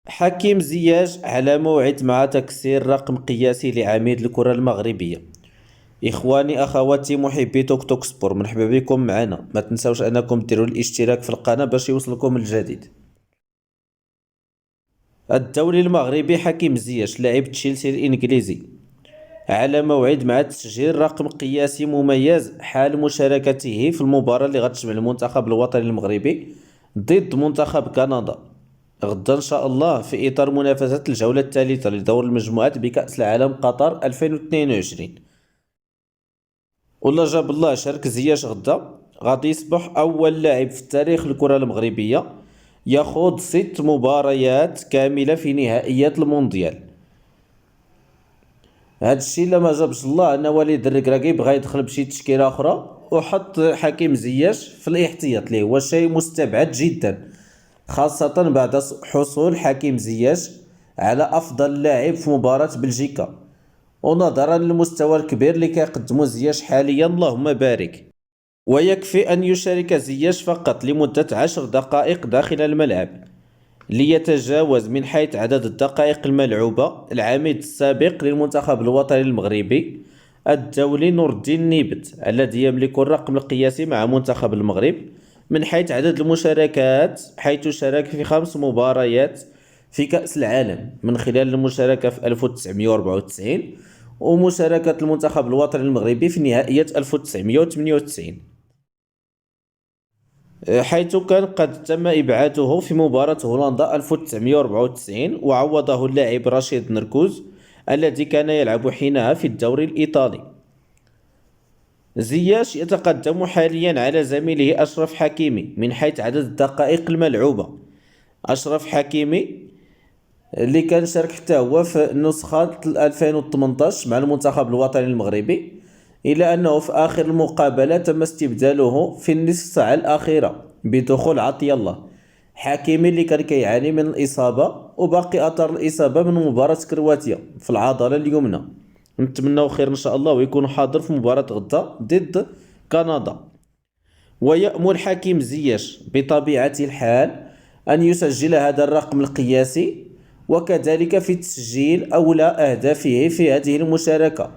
حكيم زياش على موعد مع تكسير رقم قياسي لعميد الكرة المغربية. إخواني أخواتي محبي توك توك سبور، مرحبا بكم معنا. ما تنسوش أنكم ديروا الاشتراك في القناة باش يوصلكم الجديد. الدولي المغربي حكيم زياش لاعب تشيلسي الإنجليزي على موعد مع تسجيل رقم قياسي مميز حال مشاركته في المباراة اللي غتجمع المنتخب الوطني المغربي ضد منتخب كندا غدا ان شاء الله في اطار منافسة الجولة الثالثة لدور المجموعات بكأس العالم قطر 2022. والله جاب الله شارك زياش غدا غادي يصبح اول لاعب في تاريخ الكرة المغربية يخوض 6 مباريات كاملة في نهائيات المونديال. هاد الشيء الا ما جابش الله ان وليد الركراكي بغا يدخل بشي تشكيله اخرى وحط حكيم زياش في الاحتياط، اللي هو شيء مستبعد جدا، خاصة بعد حصول حكيم زياش على افضل لاعب في مباراة بلجيكا، ونظرا للمستوى الكبير اللي كيقدمو زياش حاليا اللهم بارك. ويكفي ان يشارك زياش فقط لمدة 10 دقائق داخل الملعب ليتجاوز من حيث عدد الدقائق الملعوبة العميد السابق للمنتخب الوطني المغربي الدولي نور الدين نيبت، الذي يملك الرقم القياسي مع منتخب المغرب من حيث عدد المشاركات، حيث شارك في 5 مباريات في كأس العالم من خلال المشاركة في 1994 ومشاركة المنتخب الوطني المغربي في نهائيات 1998، حيث كان قد تم إبعاده في مباراة هولندا 1994 وعوضه اللاعب رشيد نركوز الذي كان يلعب حينها في الدوري الإيطالي. زياش يتقدم حاليا على زميله أشرف حكيمي من حيث عدد الدقائق الملعوبة. أشرف حكيمي اللي كان شارك حتى هو في نسخة 2018 مع المنتخب الوطني المغربي، إلى أنه في آخر المقابلة تم استبداله في النصف ساعة الأخيرة بدخول عطية الله. حكيمي اللي كان كيعاني من الإصابة وباقي أثر الإصابة من مباراة كرواتيا في العضلة اليمنى، نتمنى خير إن شاء الله ويكون حاضر في مباراة غدا ضد كندا. ويأمل حكيم زياش بطبيعة الحال أن يسجل هذا الرقم القياسي وكذلك في تسجيل أولى أهدافه في هذه المشاركة.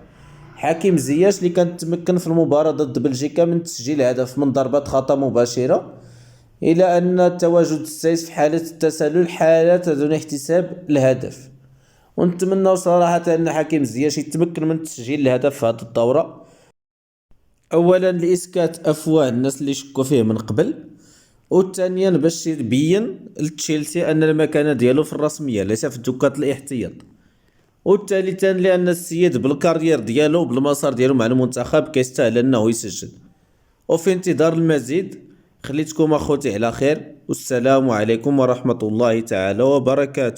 حكيم زياش اللي كان تمكن في المباراة ضد بلجيكا من تسجيل هدف من ضربة خطأ مباشرة، إلى أن التواجد السائس في حالة التسلل حالة دون احتساب الهدف. ونتمنى صراحة أن حكيم زياش يتمكن من تسجيل الهدف في هذه الدورة، أولا لإسكات أفواه الناس اللي شكوا فيه من قبل، وثانيا باش يبين لتشيلسي أن المكانة ديالو في الرسمية ليس في دكات الاحتياط، وثالثا لأن السيد بالكارير ديالو بالمسار ديالو مع المنتخب كيستاهل أنه يسجل. وفي انتظار المزيد خليتكم أخوتي على خير، والسلام عليكم ورحمة الله تعالى وبركاته.